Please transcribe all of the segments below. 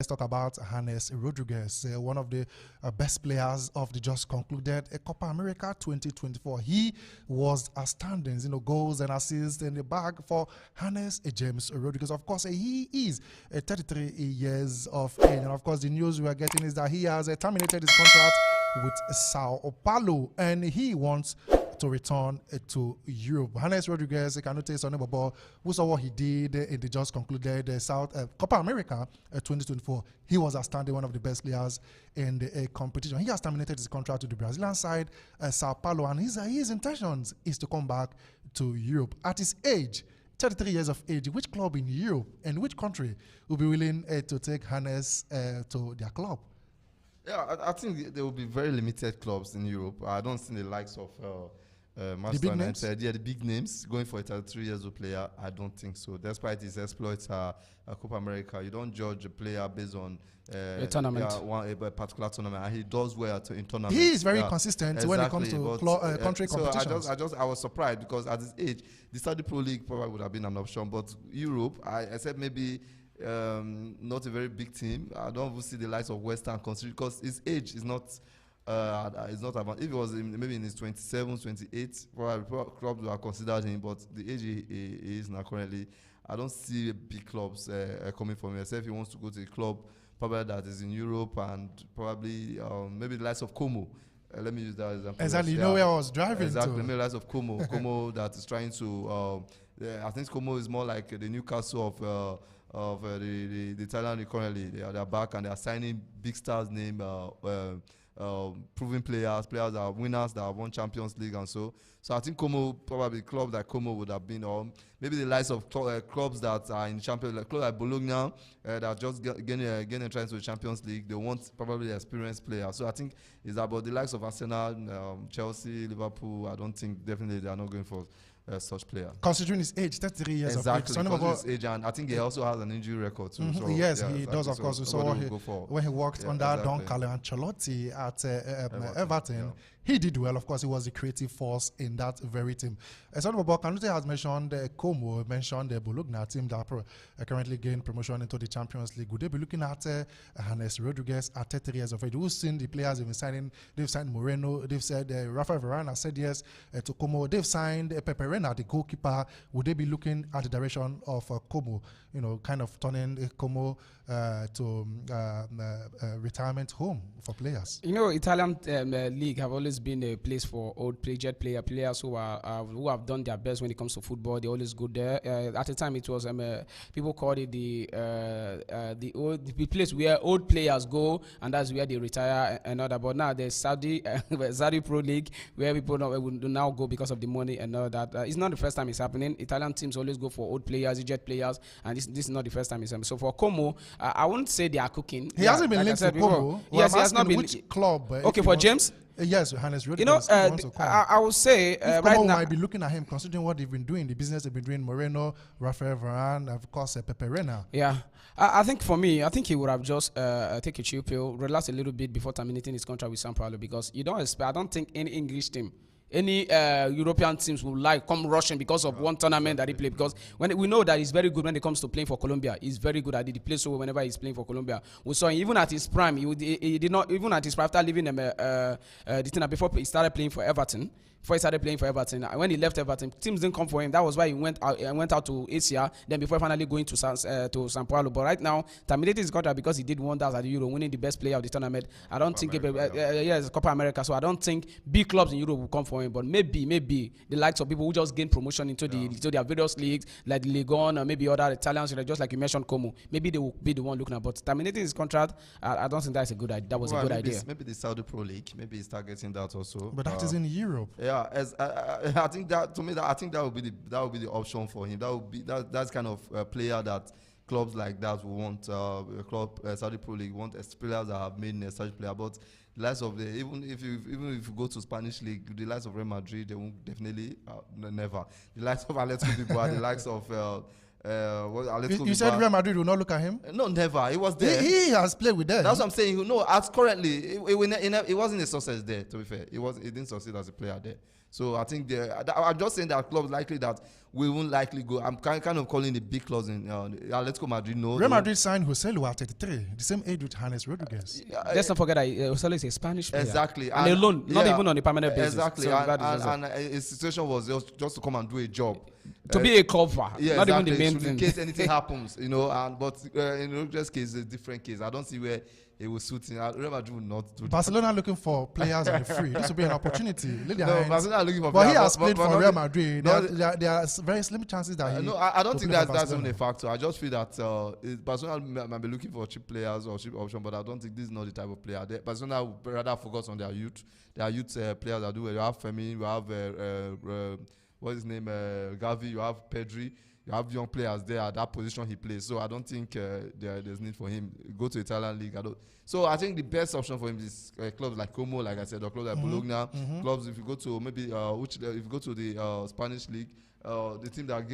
Let's talk about James Rodriguez, one of the best players of the just concluded Copa America 2024. He was outstanding, goals and assists in the bag for James Rodriguez. Of course, he is 33 years of age. And of course, the news we are getting is that he has terminated his contract with Sao Paulo and he wants to return to Europe. James Rodriguez, I cannot tell you something about who saw what he did in the just concluded Copa America 2024. He was outstanding, one of the best players in the competition. He has terminated his contract to the Brazilian side, Sao Paulo, and his intentions is to come back to Europe. At his age, 33 years of age, which club in Europe and which country will be willing to take James to their club? Yeah, I think there will be very limited clubs in Europe. I don't see the likes of Manchester United. Yeah, the big names going for a 33 years old player. I don't think so. Despite his exploits Copa America, you don't judge a player based on a tournament, a particular tournament. And he does well in tournaments. He is very consistent when it comes to country competitions. I was surprised because at his age, the Saudi Pro League probably would have been an option, but Europe, I said maybe. Not a very big team. I don't even see the likes of West Ham considered because his age is not advanced. If it was maybe in his 27, 28, probably clubs would have considered him. But the age he is now currently, I don't see big clubs coming from him. Except if he wants to go to a club probably that is in Europe and probably maybe the likes of Como. Let me use that example. Exactly, you know where I was driving exactly. to. Maybe the likes of Como. Como that is trying to. I think Como is more like the Newcastle of the Italian currently. They are back and they are signing big stars name proven players that are winners that have won Champions League and so I think Como, probably clubs like Como would have been, or maybe the likes of clubs that are in Champions League, clubs like Bologna that are just getting entrance to the Champions League. They want probably experienced players. So I think it's about the likes of Arsenal, Chelsea, Liverpool. I don't think definitely they are not going for such player. Considering his age, 33 years of age. Considering his age, and I think he also has an injury record too. So, yes, he does, of course. So when he worked under Don Carlo Ancelotti at Everton, he did well. Of course, he was the creative force in that very team. Something about Canute has mentioned Como, mentioned the Bologna team that currently gained promotion into the Champions League. Would they be looking at James Rodriguez at 33 years of age? We've seen the players have been signing. They've signed Moreno. They've said Rafael Varane has said yes to Como. They've signed Pepe Reina, the goalkeeper. Would they be looking at the direction of Como? Kind of turning Como to retirement home for players. Italian league have always been a place for old players who have done their best when it comes to football. They always go there. At the time, it was people called it the place where old players go, and that's where they retire and all that. But now there's Saudi Pro League where people will now go because of the money and all that. It's not the first time it's happening. Italian teams always go for old players, eject players, and this is not the first time it's happening. So for Como, I wouldn't say they are cooking. He hasn't been linked to Como. Yes, he has not been. Which club? Okay, for James. Yes, James Rodriguez. I would say if right Como now might be looking at him, considering what they've been doing, the business they've been doing. Moreno, Rafael Varane, of course, Pepe Reina. Yeah, I think for me, I think he would have just take a chill pill, relax a little bit before terminating his contract with Sao Paulo, because you don't expect. I don't think any English team, any European teams will come rushing because of one tournament that he played. Because when we know that he's very good when it comes to playing for Colombia, he's very good at it. He plays so whenever he's playing for Colombia. We saw him, even at his prime. He did not, even at his prime, after leaving before he started playing for Everton. Before he started playing for Everton, when he left Everton, teams didn't come for him. That was why he went out to Asia. Then before finally going to Sao Paulo. But right now, terminated his contract because he did wonders at the Euro, winning the best player of the tournament. I don't think it's Copa America. So I don't think big clubs in Europe will come for him. But maybe the likes of people who just gain promotion into their various leagues, like the Ligue 1 or maybe other Italians, just like you mentioned, Como. Maybe they will be the one looking at. But terminating his contract, I don't think that's a good idea. That was a good idea. Maybe the Saudi Pro League. Maybe he's targeting that also. But that is in Europe. Yeah, I think that to me, I think that would be the option for him. That's kind of player that clubs like that will want. Saudi Pro League want players that have made such player. But the likes of even if you go to Spanish league, the likes of Real Madrid, they won't definitely never. The likes of Atletico Bilbao, the likes of. You said Real Madrid will not look at him? No, never. He was there. He has played with them. That's what I'm saying. No, as currently, it wasn't a success there. To be fair, he didn't succeed as a player there. So I think I'm just saying that clubs likely that we won't likely go. I'm kind of calling the big clause in Atletico Madrid. No, Real Madrid signed Joselu at 33, the same age with James Rodriguez. Let's not forget that Joselu is a Spanish player. Exactly. And alone, not even on a permanent basis. Exactly. So and his situation was just to come and do a job. To be a cover, yeah, not exactly. even the main In thing. case anything happens, you know. But in Rodriguez's case, it's a different case. I don't see where it will suit him. Real Madrid will not do that. Barcelona looking for players on the free. This will be an opportunity. Barcelona are looking for but players. he has played for Real Madrid. not- There are very slim chances that he. No, I don't will think play for that's even Barcelona. a factor. I just feel that Barcelona might be looking for cheap players or cheap option, but I don't think this is not the type of player. Barcelona would rather focus on their youth. Their youth players that do well. You have Femi, you have what's his name, Gavi, you have Pedri. You have young players there at that position he plays. So I don't think there's need for him. Go to Italian league. So I think the best option for him is clubs like Como, like I said, or clubs like Bologna. Clubs, if you go to maybe if you go to the Spanish league, the team that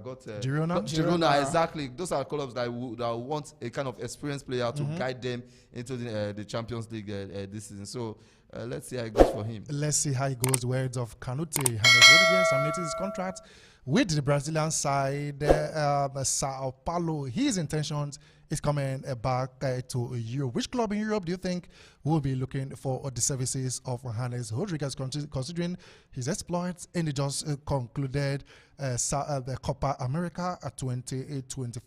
got Girona. exactly. Those are clubs that want a kind of experienced player to guide them into the Champions League this season. So let's see how it goes for him. Let's see how it goes. Words of Canute. James Rodriguez terminated his contract with the Brazilian side, Sao Paulo. His intentions is coming back to Europe. Which club in Europe do you think will be looking for the services of James Rodriguez, considering his exploits in the just concluded the Copa America 2024?